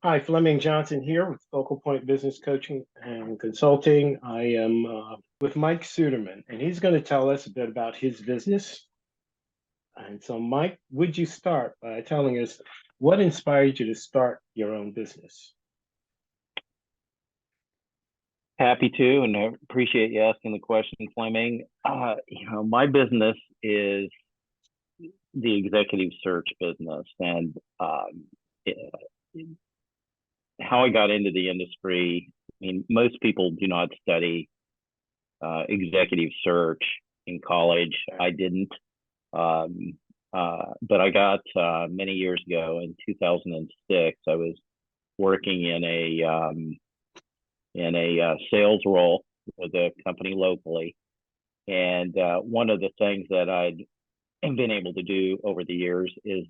Hi, Flemming Johnson here with Focal Point Business Coaching and Consulting. I am with Mike Suderman, and he's going to tell us a bit about his business. And so, Mike, would you start by telling us what inspired you to start your own business? Happy to, and I appreciate you asking the question, Fleming. My business is the executive search business, and it- how I got into the industry. I mean, most people do not study executive search in college. I didn't, but I got many years ago in 2006. I was working in a sales role with a company locally. And one of the things that I've been able to do over the years is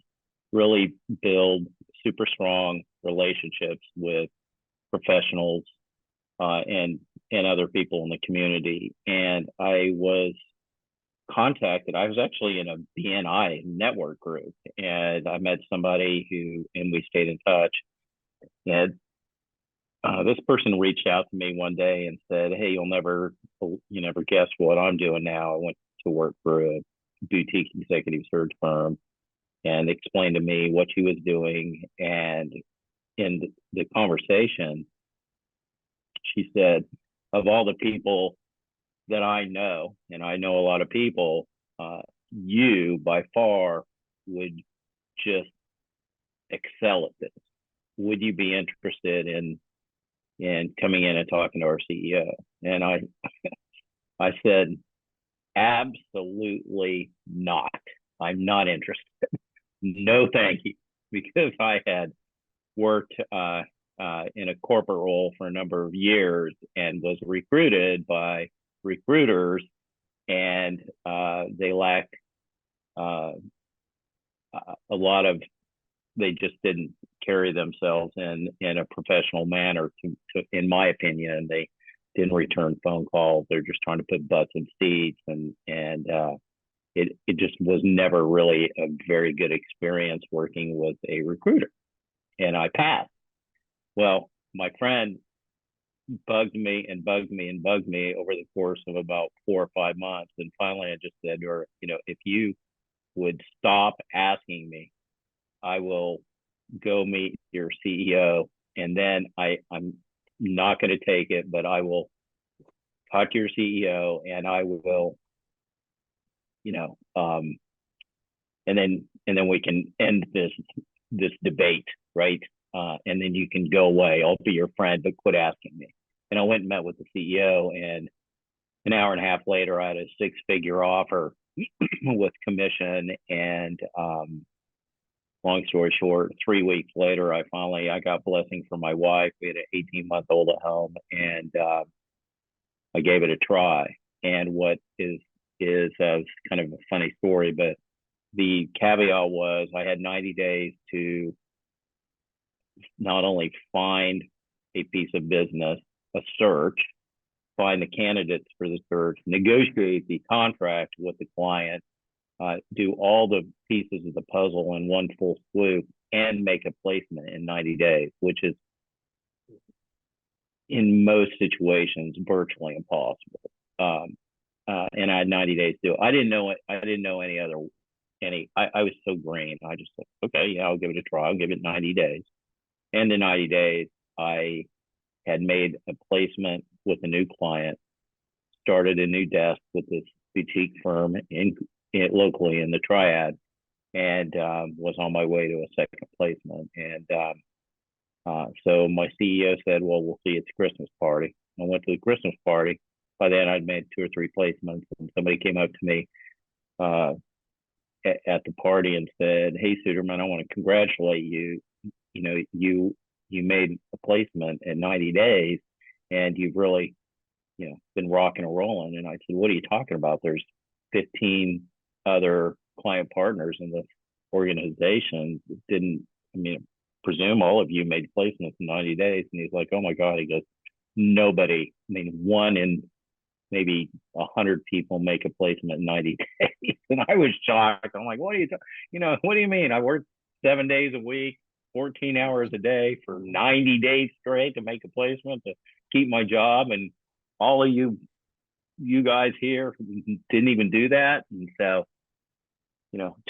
really build super strong relationships with professionals and other people in the community. And I was contacted. I was actually in a BNI network group, and I met somebody and we stayed in touch. And this person reached out to me one day and said, "Hey, you never guess what I'm doing now. I went to work for a boutique executive search firm," and explained to me what she was doing. And in the conversation, she said, "Of all the people that I know, and I know a lot of people, you by far would just excel at this. Would you be interested in coming in and talking to our CEO?" And I said, "Absolutely not. I'm not interested. No, thank you." Because I had worked in a corporate role for a number of years and was recruited by recruiters, and they lacked uh, a lot of, they just didn't carry themselves in a professional manner. In my opinion, they didn't return phone calls. They're just trying to put butts in seats, and it just was never really a very good experience working with a recruiter. And I passed. Well, my friend bugged me and bugged me and bugged me over the course of about 4 or 5 months, and finally I just said to her, "If you would stop asking me, I will go meet your CEO, and then I'm not going to take it, but I will talk to your CEO, and I will, you know, and then we can end this debate, right? And then you can go away. I'll be your friend, but quit asking me." And I went and met with the CEO, and an hour and a half later, I had a six-figure offer with commission, and long story short, 3 weeks later, I got blessing from my wife. We had an 18-month-old at home, and I gave it a try. And what is kind of a funny story, but the caveat was I had 90 days to not only find a piece of business, a search, find the candidates for the search, negotiate the contract with the client, do all the pieces of the puzzle in one full swoop, and make a placement in 90 days, which is in most situations virtually impossible. And I had 90 days to do it. I didn't know it. I didn't know I was so green. I just said, okay, yeah, I'll give it a try. I'll give it 90 days. And in 90 days, I had made a placement with a new client, started a new desk with this boutique firm locally in the Triad, and was on my way to a second placement. And so my CEO said, "Well, we'll see you at the Christmas party." I went to the Christmas party. By then, I'd made 2 or 3 placements, and somebody came up to me uh, at the party and said, "Hey, Suderman, I want to congratulate you. You made a placement in 90 days, and you've really, been rocking and rolling." And I said, "What are you talking about? There's 15 other client partners in the organization. Didn't, I mean, presume all of you made placements in 90 days." And he's like, "Oh my God." He goes, "Nobody, I mean, one in maybe 100 people make a placement in 90 days." And I was shocked. I'm like, what do you mean? I work 7 days a week. 14 hours a day for 90 days straight to make a placement to keep my job. And all of you guys here didn't even do that. And so,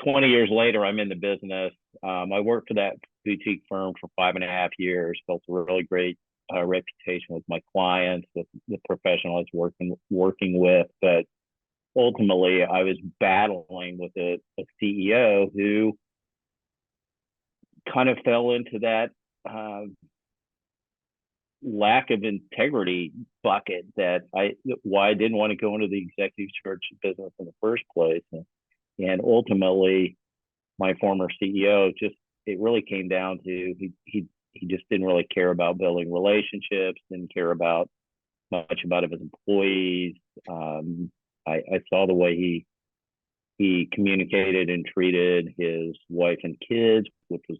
20 years later, I'm in the business. I worked for that boutique firm for 5.5 years, built a really great reputation with my clients, with the professionals working with. But ultimately, I was battling with a CEO who kind of fell into that lack of integrity bucket why I didn't want to go into the executive search business in the first place. And ultimately, my former CEO it really came down to he just didn't really care about building relationships, didn't care much about his employees. I saw the way he communicated and treated his wife and kids, which was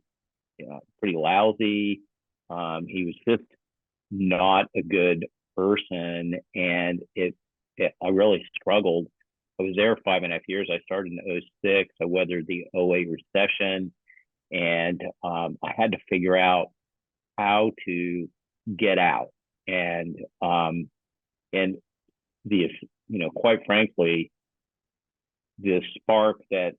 pretty lousy. He was just not a good person, and I really struggled. I was there 5.5 years. I started in 2006. I weathered the 2008 recession, and I had to figure out how to get out. And quite frankly, the spark that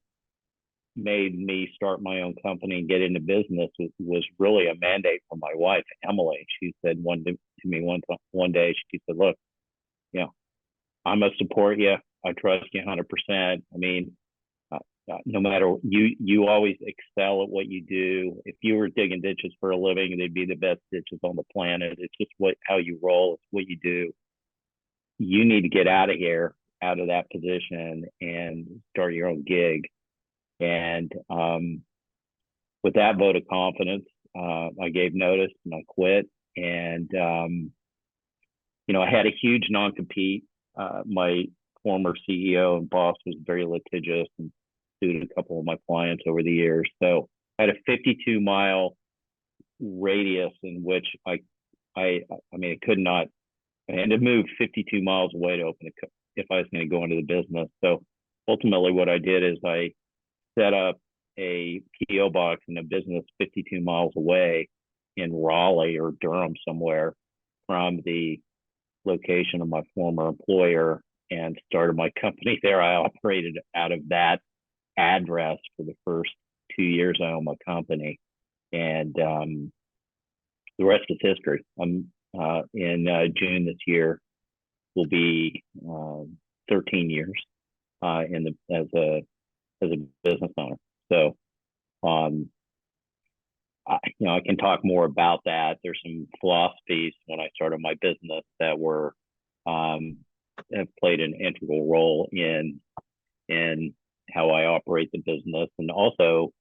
made me start my own company and get into business was really a mandate from my wife, Emily. She said to me one day, she said, "Look, I'm gonna support you. I trust you 100%. I mean, no matter you always excel at what you do. If you were digging ditches for a living, they'd be the best ditches on the planet. It's just how you roll. It's what you do. You need to get out of here, out of that position, and start your own gig." And with that vote of confidence, I gave notice and I quit. And I had a huge non-compete. My former CEO and boss was very litigious and sued a couple of my clients over the years. So I had a 52-mile radius in which I had to move 52 miles away to open if I was going to go into the business. So ultimately, what I did is I set up a PO box in a business 52 miles away in Raleigh or Durham somewhere from the location of my former employer and started my company there. I operated out of that address for the first 2 years I owned my company. And the rest is history. I'm in June this year will be 13 years as a business owner. So I can talk more about that. There's some philosophies when I started my business that have played an integral role in how I operate the business, and also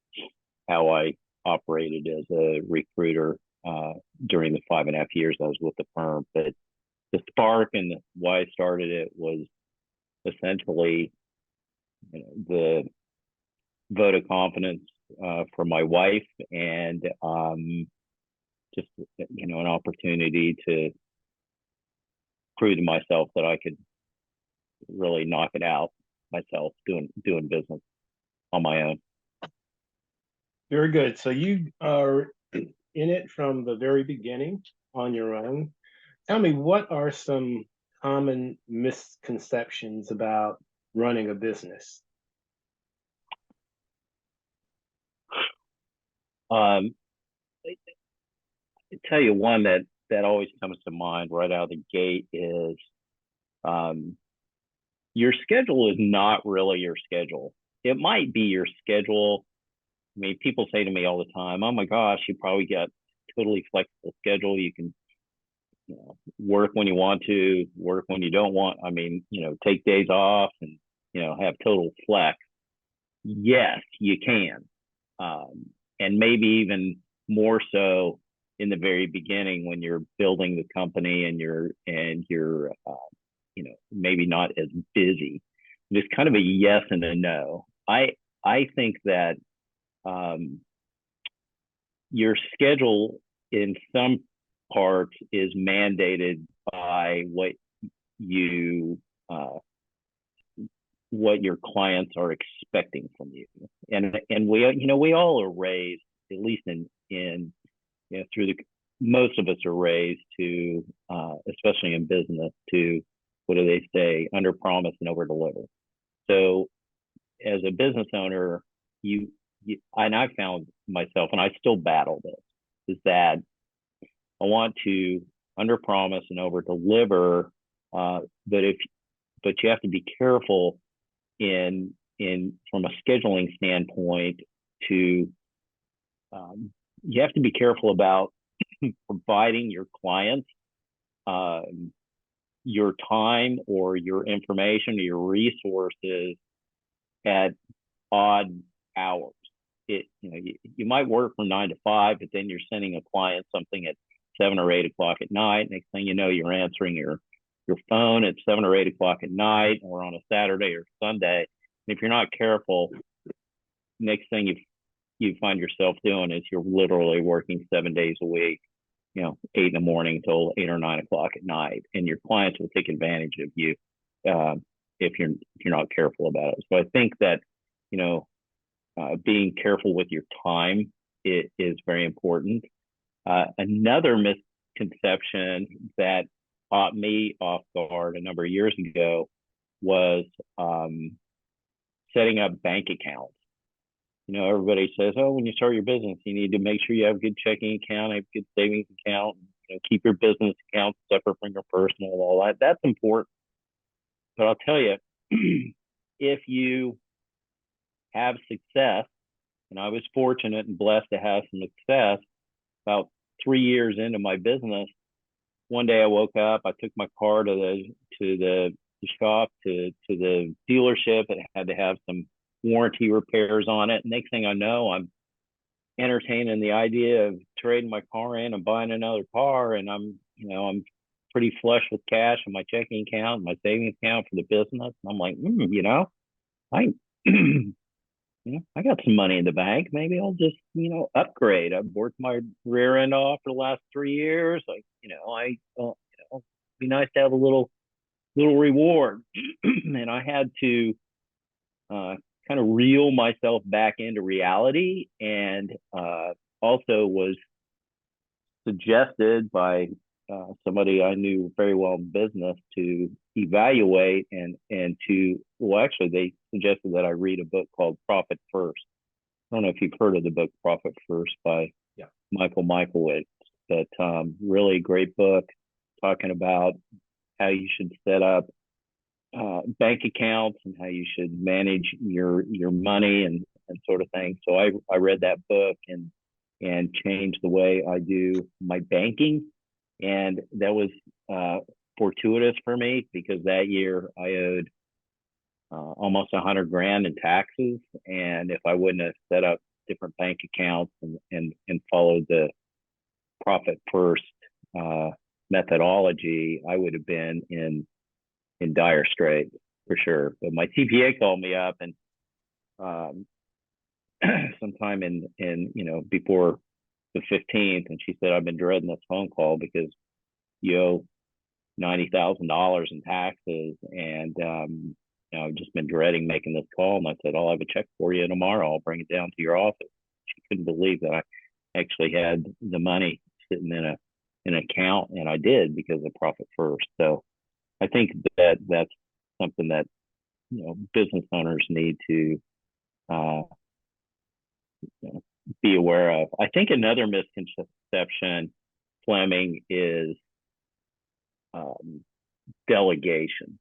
how I operated as a recruiter during the 5.5 years I was with the firm. But the spark and why I started it was essentially the vote of confidence for my wife, and just an opportunity to prove to myself that I could really knock it out myself doing business on my own. Very good. So you are in it from the very beginning on your own. Tell me, what are some common misconceptions about running a business? I tell you one that always comes to mind right out of the gate is your schedule is not really your schedule. It might be your schedule. I mean, people say to me all the time, "Oh my gosh, you probably got totally flexible schedule. You can work when you want to, work when you don't want. I mean, take days off and have total flex." Yes, you can, and maybe even more so in the very beginning when you're building the company and you're maybe not as busy. It's kind of a yes and a no. I think that your schedule in some parts is mandated by what your clients are expecting from you, and we all are raised, at least in in, through the, most of us are raised to, especially in business, to, what do they say, under promise and over deliver. So as a business owner, and I found myself, and I still battle this, is that I want to under promise and over deliver, but you have to be careful in from a scheduling standpoint to, you have to be careful about providing your clients your time or your information or your resources at odd hours. You might work from 9 to 5, but then you're sending a client something at 7 or 8 o'clock at night. Next thing you know, you're answering your phone at 7 or 8 o'clock at night or on a Saturday or Sunday. And if you're not careful, next thing you find yourself doing is you're literally working 7 days a week, 8 in the morning till 8 or 9 o'clock at night, and your clients will take advantage of you if you're not careful about it. So I think that being careful with your time is very important. Another misconception that caught me off guard a number of years ago was setting up bank accounts. Everybody says, oh, when you start your business, you need to make sure you have a good checking account, have a good savings account, keep your business account separate from your personal, all that. That's important. But I'll tell you, if you have success, and I was fortunate and blessed to have some success, about 3 years into my business, one day I woke up, I took my car to the shop, to the dealership. It had to have some warranty repairs on it. Next thing I know, I'm entertaining the idea of trading my car in and buying another car, and I'm pretty flush with cash in my checking account, my savings account for the business. And I'm like, I I got some money in the bank. Maybe I'll just upgrade. I've worked my rear end off for the last 3 years. Be nice to have a little reward. And I had to kind of reel myself back into reality, and also was suggested by somebody I knew very well in business to evaluate and actually they suggested that I read a book called Profit First. I don't know if you've heard of the book Profit First by Michael Michaelowicz, but really great book talking about how you should set up bank accounts and how you should manage your money and sort of thing. So I read that book and changed the way I do my banking. And that was fortuitous for me because that year I owed almost $100,000 in taxes. And if I wouldn't have set up different bank accounts and followed the Profit First methodology, I would have been in dire straits for sure. But my CPA called me up and sometime in before the 15th, and she said, I've been dreading this phone call because you owe $90,000 in taxes, and I've just been dreading making this call. And I said, I'll have a check for you tomorrow. I'll bring it down to your office. She couldn't believe that I actually had the money sitting in an account, and I did because of Profit First. So I think that that's something that business owners need to be aware of. I think another misconception, Flemming, is delegation.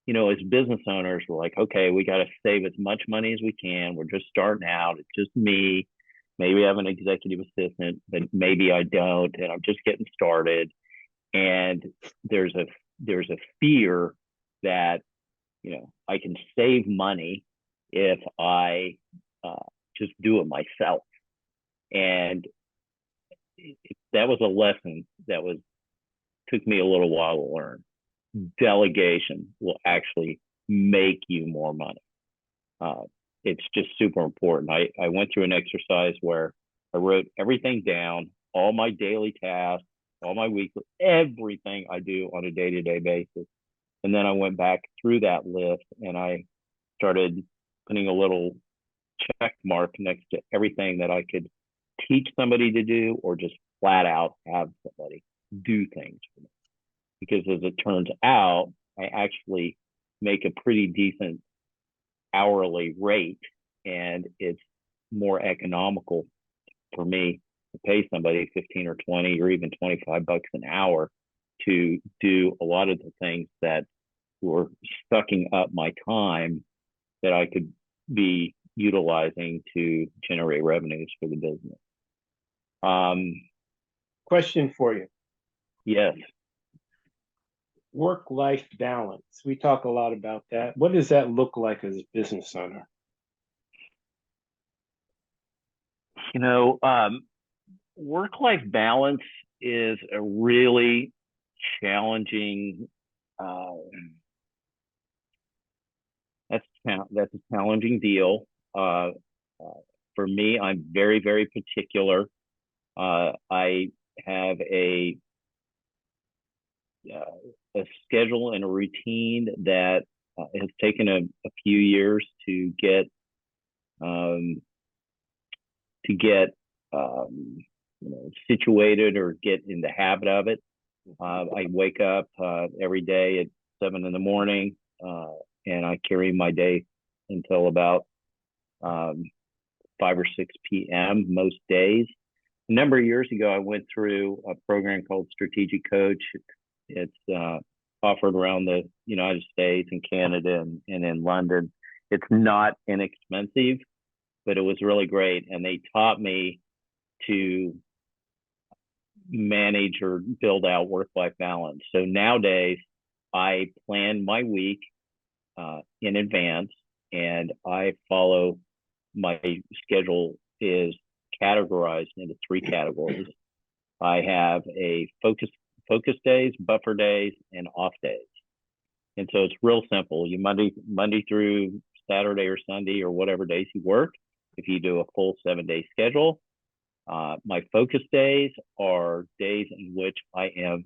As business owners, we're like, okay, we got to save as much money as we can. We're just starting out. It's just me. Maybe I have an executive assistant, but maybe I don't, and I'm just getting started. And there's a fear that I can save money if I just do it myself. And that was a lesson that took me a little while to learn. Delegation will actually make you more money. It's just super important. I went through an exercise where I wrote everything down, all my daily tasks, all my weekly, everything I do on a day-to-day basis. And then I went back through that list and I started putting a little check mark next to everything that I could teach somebody to do or just flat out have somebody do things for me. Because as it turns out, I actually make a pretty decent hourly rate, and it's more economical for me to pay somebody 15 or 20 or even 25 bucks an hour to do a lot of the things that were sucking up my time that I could be utilizing to generate revenues for the business. Question for you. Yes. Work-life balance. We talk a lot about that. What does that look like as a business owner? You know, work-life balance is a really challenging. That's a challenging deal. For me, I'm very, very particular. I have a schedule and a routine that has taken a few years to get situated or get in the habit of it. I wake up every day at 7 in the morning, and I carry my day until about 5 or 6 p.m. most days. A number of years ago, I went through a program called Strategic Coach. It's offered around the United States and Canada and in London. It's not inexpensive, but it was really great. And they taught me to manage or build out work-life balance. So nowadays, I plan my week in advance, and I follow my schedule is categorized into 3 categories. I have a focus days, buffer days, and off days. And so it's real simple. You Monday through Saturday or Sunday or whatever days you work, if you do a full 7-day schedule. My focus days are days in which I am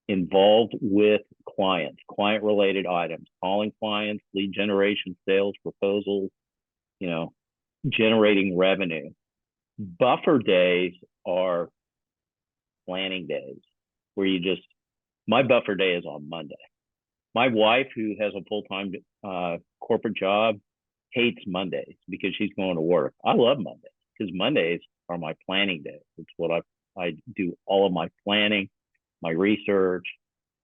involved with clients, client-related items, calling clients, lead generation, sales, proposals, generating revenue. Buffer days are planning days where my buffer day is on Monday. My wife, who has a full-time corporate job, hates Mondays because she's going to work. I love Mondays because Mondays are my planning days. It's what I do all of my planning, my research,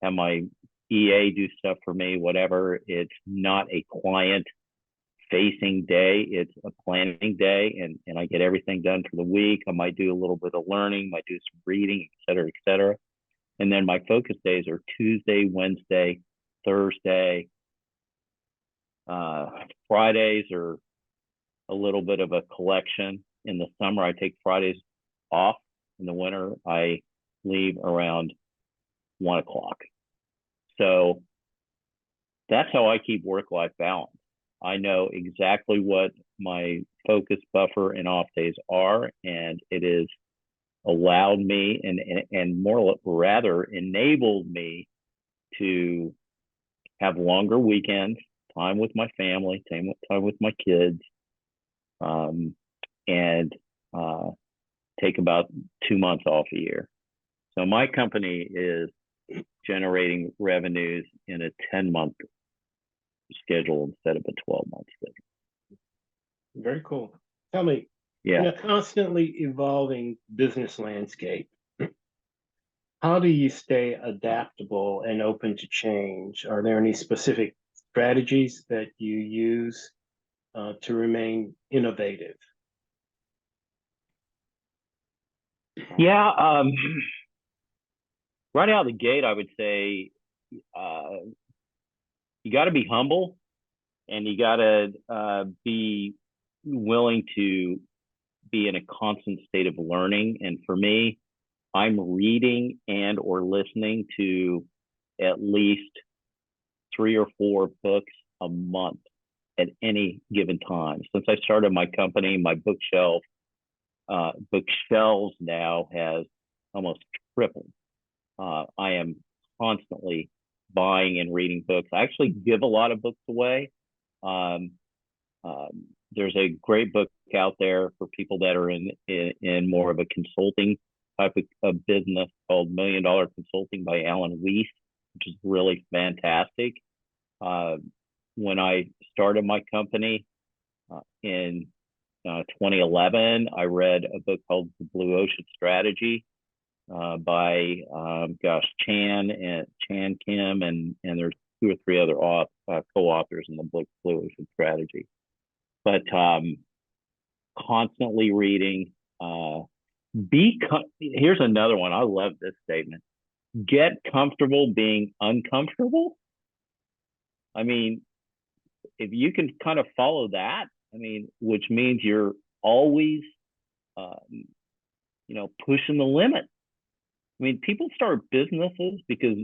have my EA do stuff for me, whatever. It's not a client facing day. It's a planning day, and I get everything done for the week. I might do a little bit of learning, might do some reading, et cetera, et cetera. And then my focus days are Tuesday, Wednesday, Thursday. Fridays are a little bit of a collection. In the summer, I take Fridays off. In the winter, I leave around 1 o'clock. So that's how I keep work-life balance. I know exactly what my focus, buffer, and off days are, and it has allowed me and more rather enabled me to have longer weekends, time with my family, time with my kids, and take about 2 months off a year. So my company is generating revenues in a 10-month schedule instead of a 12-month schedule. Very cool. Tell me, yeah, in a constantly evolving business landscape, how do you stay adaptable and open to change? Are there any specific strategies that you use to remain innovative? Yeah. Right out of the gate, I would say you got to be humble, and you got to be willing to be in a constant state of learning. And for me, I'm reading and or listening to at least 3 or 4 books a month at any given time. Since I started my company, my bookshelves now has almost tripled. I am constantly buying and reading books. I actually give a lot of books away. there's a great book out there for people that are in more of a consulting type of business called $1 Million Consulting by Alan Weiss, which is really fantastic. When I started my company in 2011, I read a book called The Blue Ocean Strategy by Chan Kim, and there's 2 or 3 other co-authors in the book Blue Ocean Strategy. But constantly reading. Here's another one. I love this statement. Get comfortable being uncomfortable. I mean, if you can kind of follow that, I mean, which means you're always, pushing the limit. I mean, people start businesses because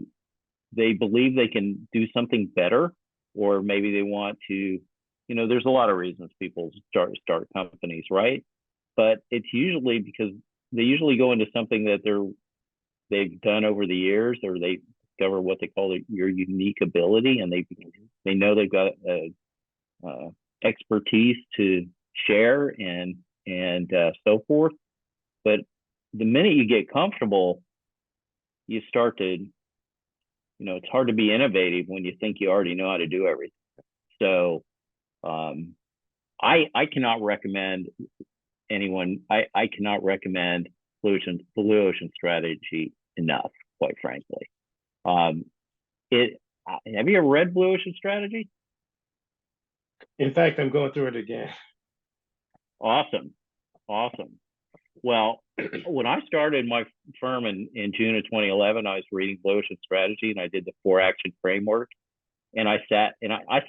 they believe they can do something better, or maybe they want to, there's a lot of reasons people start companies, right? But it's usually because they usually go into something that they've done over the years, or they discover what they call your unique ability, and they know they've got expertise to share and so forth. But the minute you get comfortable, you start to, it's hard to be innovative when you think you already know how to do everything. So I cannot recommend anyone. I cannot recommend Blue Ocean Strategy enough, quite frankly. Have you ever read Blue Ocean Strategy? In fact, I'm going through it again. Awesome. Well, when I started my firm in June of 2011, I was reading Blue Ocean Strategy, and I did the 4-action framework. And I sat and I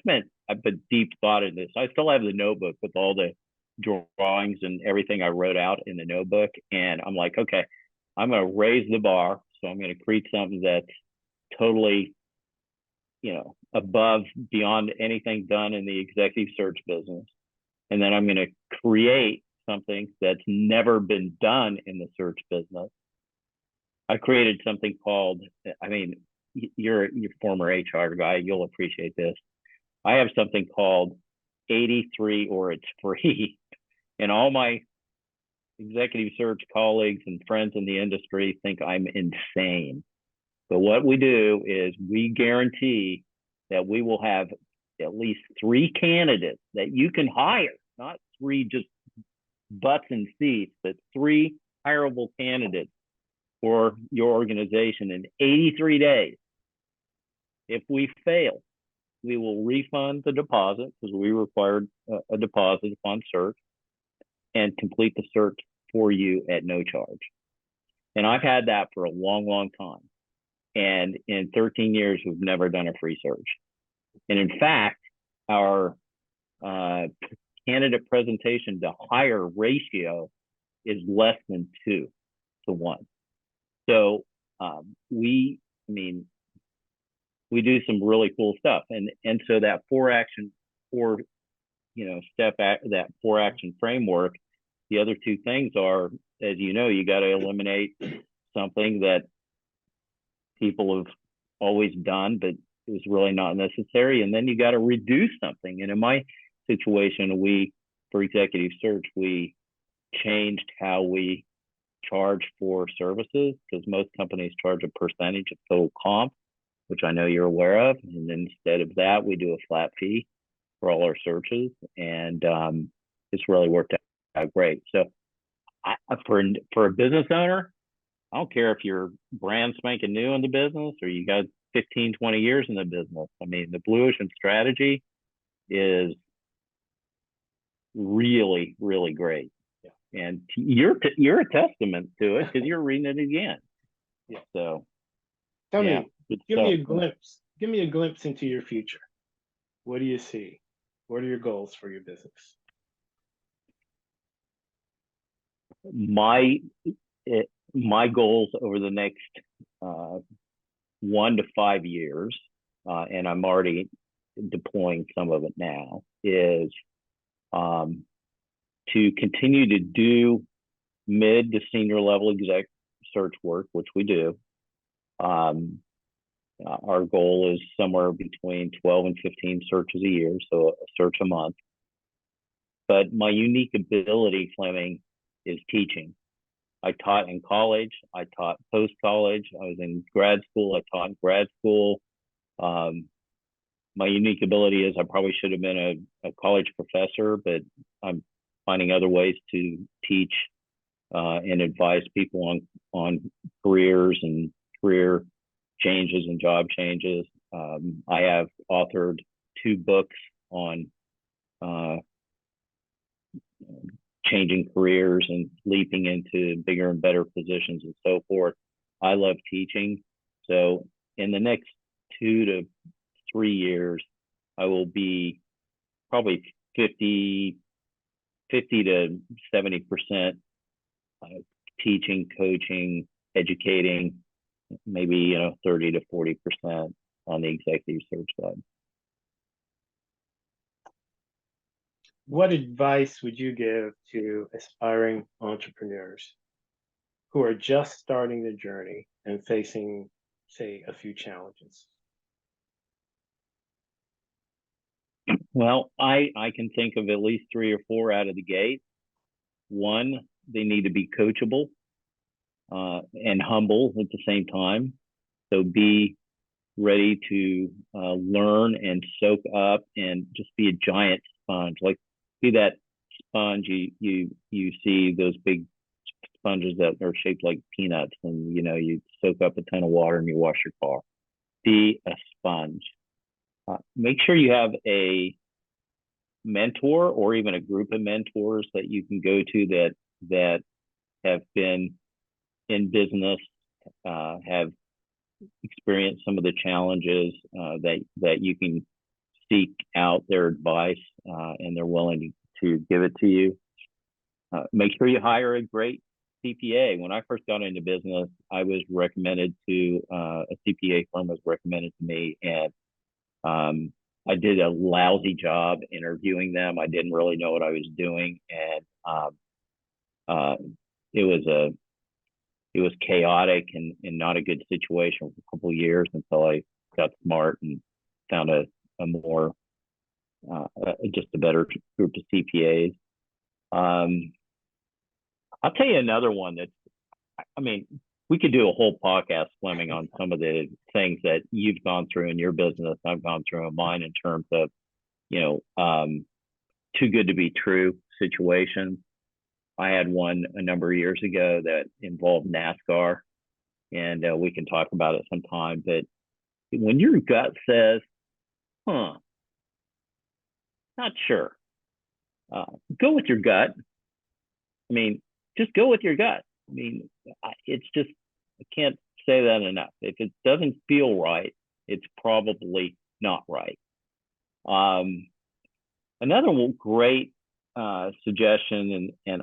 put deep thought in this. I still have the notebook with all the drawings and everything I wrote out in the notebook. And I'm like, okay, I'm going to raise the bar. So I'm going to create something that's totally, above, beyond anything done in the executive search business. And then I'm going to create something that's never been done in the search business. I created something called, you're former HR guy, you'll appreciate this. I have something called 83 or it's free. And all my executive search colleagues and friends in the industry think I'm insane. But what we do is we guarantee that we will have at least 3 candidates that you can hire, not 3 just butts in seats, but 3 hireable candidates for your organization in 83 days. If we fail, we will refund the deposit, because we required a deposit upon search, and complete the search for you at no charge. And I've had that for a long, long time. And in 13 years, we've never done a free search. And in fact, our candidate presentation to hire ratio is less than 2 to 1. So we do some really cool stuff. And so that 4-action framework, the other 2 things are, as you got to eliminate something that people have always done, but it was really not necessary. And then you got to reduce something. And in my situation, for executive search, we changed how we charge for services, because most companies charge a percentage of total comp, which I know you're aware of. And then instead of that, we do a flat fee for all our searches. And it's really worked out great. So for a business owner, I don't care if you're brand spanking new in the business or you got 15, 20 years in the business. I mean, the Blue Ocean Strategy is really, really great. Yeah. And you're a testament to it, because you're reading it again. Yeah. So give me a glimpse. Give me a glimpse into your future. What do you see? What are your goals for your business? My goals over the next 1 to 5 years, and I'm already deploying some of it now, is to continue to do mid to senior level exec search work, which we do. Our goal is somewhere between 12 and 15 searches a year, so a search a month. but my unique ability, Fleming, is teaching. I taught in college. I taught post college. I was in grad school. I taught in grad school. My unique ability is I probably should have been a college professor, but I'm finding other ways to teach and advise people on careers and career changes and job changes. I have authored 2 books on changing careers and leaping into bigger and better positions and so forth. I love teaching. So in the next 2 to 3 years, I will be probably 50 to 70% teaching, coaching, educating, maybe 30 to 40% on the executive search side. What advice would you give to aspiring entrepreneurs who are just starting the journey and facing, say, a few challenges? Well, I can think of at least 3 or 4 out of the gate. One, they need to be coachable and humble at the same time. So be ready to learn and soak up and just be a giant sponge. Like, be that sponge you see those big sponges that are shaped like peanuts, and you soak up a ton of water and you wash your car. Be a sponge. Make sure you have a mentor or even a group of mentors that you can go to that have been in business, have experienced some of the challenges, that you can seek out their advice, and they're willing to give it to you. Make sure you hire a great CPA. When I first got into business, I was recommended to a CPA firm was recommended to me, and I did a lousy job interviewing them. I didn't really know what I was doing, and it was chaotic and not a good situation for a couple of years until I got smart and found a more just a better group of CPAs. I'll tell you another one that, I mean, we could do a whole podcast, Fleming, on some of the things that you've gone through in your business, I've gone through in mine, in terms of, too good to be true situations. I had one a number of years ago that involved NASCAR, and we can talk about it sometime. But when your gut says, not sure, go with your gut. I mean, just go with your gut. I mean, it's just, I can't say that enough. If it doesn't feel right, it's probably not right. Another great suggestion, and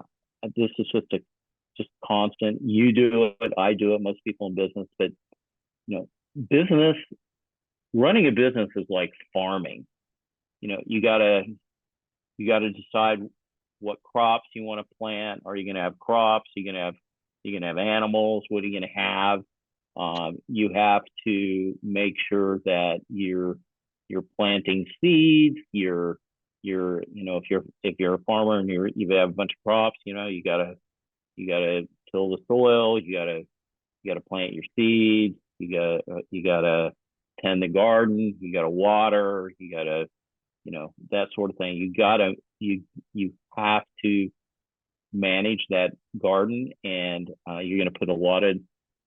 this is just constant. You do it, I do it, most people in business, but running a business is like farming. You gotta decide what crops you want to plant. Are you going to have crops? You're going to have animals. What are you going to have? You have to make sure that you're planting seeds. If you're a farmer and you have a bunch of crops, you gotta till the soil. You gotta plant your seeds. You gotta tend the garden. You gotta water. You gotta that sort of thing. You have to manage that garden, and you're going to put a lot of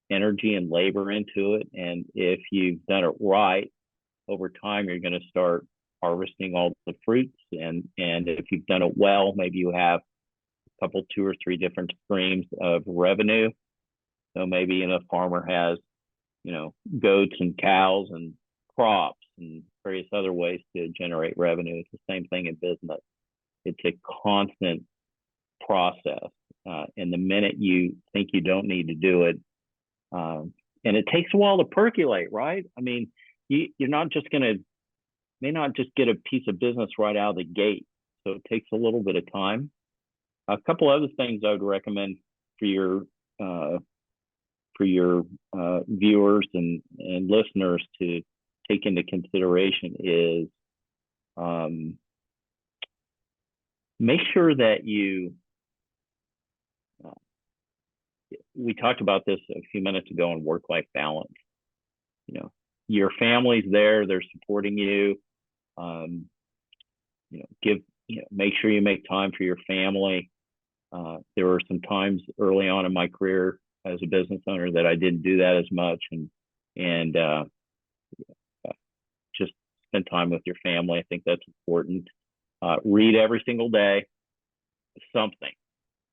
energy and labor into it. And if you've done it right, over time, you're going to start harvesting all the fruits. And if you've done it well, maybe you have a couple, 2 or 3 different streams of revenue. So maybe a farmer has, goats and cows and crops and various other ways to generate revenue. It's the same thing in business. It's a constant process. And the minute you think you don't need to do it, and it takes a while to percolate, right? I mean, you're not just may not just get a piece of business right out of the gate. So it takes a little bit of time. A couple other things I would recommend for your viewers and listeners to take into consideration is make sure that you, we talked about this a few minutes ago in work-life balance. You know, your family's there, they're supporting you. You know, make sure you make time for your family. There were some times early on in my career as a business owner that I didn't do that as much, and just spend time with your family. I think that's important. Read every single day, something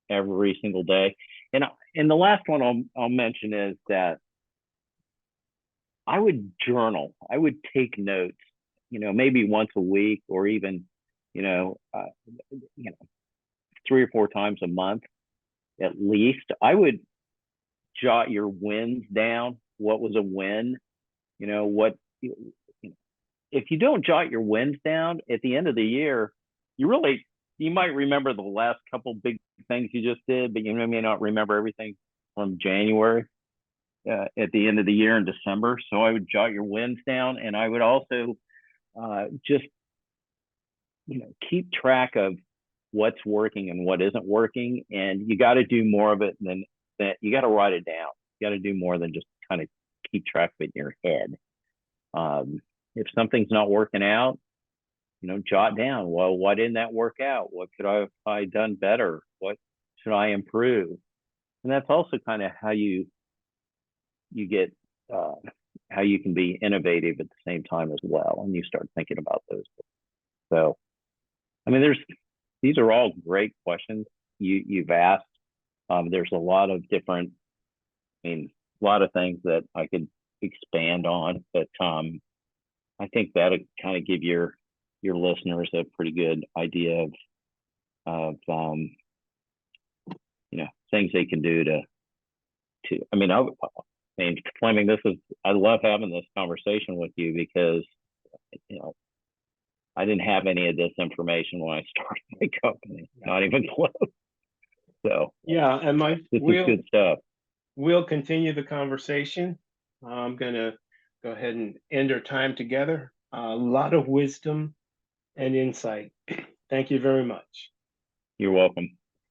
every single day. And the last one I'll mention is that I would journal. I would take notes, you know, maybe once a week, or even, you know, 3 or 4 times a month at least. I would jot your wins down. What was a win? You know, if you don't jot your wins down at the end of the year, you might remember the last couple big things you just did, but you may not remember everything from January at the end of the year in December. So I would jot your wins down, and I would also just, you know, keep track of what's working and what isn't working. And you got to do more of it than that. You got to write it down. You got to do more than just kind of keep track of it in your head. If something's not working out, you know, jot down, well, why didn't that work out? What could I have done better? What should I improve? And that's also kind of how you get, how you can be innovative at the same time as well. And you start thinking about those things. So, I mean, these are all great questions you've asked. There's a lot of different, a lot of things that I could expand on, but I think that'll kind of give your listeners a pretty good idea of you know, things they can do to Flemming, I love having this conversation with you, because, you know, I didn't have any of this information when I started my company, not even close. So yeah, and this is good stuff. We'll continue the conversation. I'm gonna go ahead and end our time together. A lot of wisdom and insight. Thank you very much. You're welcome.